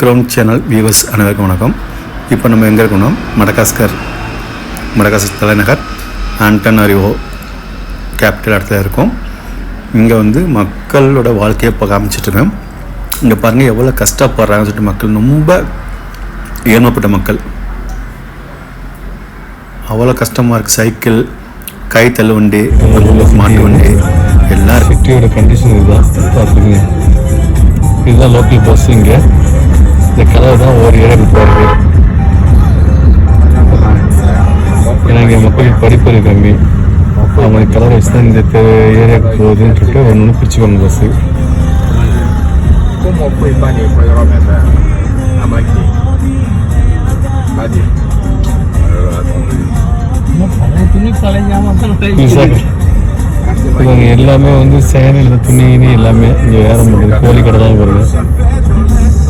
Ground channel viewers அனைவருக்கும் வணக்கம். இப்போ நம்ம எங்கே இருக்கோம்னா மடகாஸ்கர் தலைநகர் ஆண்டனாரியோ கேபிட்டல் இடத்துல இருக்கோம். இங்கே வந்து மக்களோட வாழ்க்கையை காமிச்சிட்ருக்கேன். இங்கே பாருங்கள் எவ்வளோ கஷ்டப்படுறாங்கன்னு சொல்லிட்டு மக்கள் ரொம்ப ஏழ்மைப்பட்ட மக்கள் அவ்வளோ கஷ்டமாக இருக்குது. சைக்கிள், கை தள்ளு வண்டி, மாட்டு வண்டி எல்லாம் சிட்டியோட கண்டிஷன் இதுதான் பார்த்துருங்க. இதுதான் லோக்கல் பஸ். இங்கே இந்த கதவு தான் ஒரு ஏரியாவுக்கு போகிறது. ஏன்னா இங்கே மக்களுக்கு படிப்பறிவு கம்மி. அவங்க கதவை வச்சு தான் இந்த ஏரியாவுக்கு போகுதுன்னு சொல்லிட்டு ஒன்று பிரிச்சுக்கோங்க பஸ்ஸு. இவங்க எல்லாமே வந்து சேனல் துணி எல்லாமே இங்கே வேற முடியுது. கோழி கடை தான் வருது.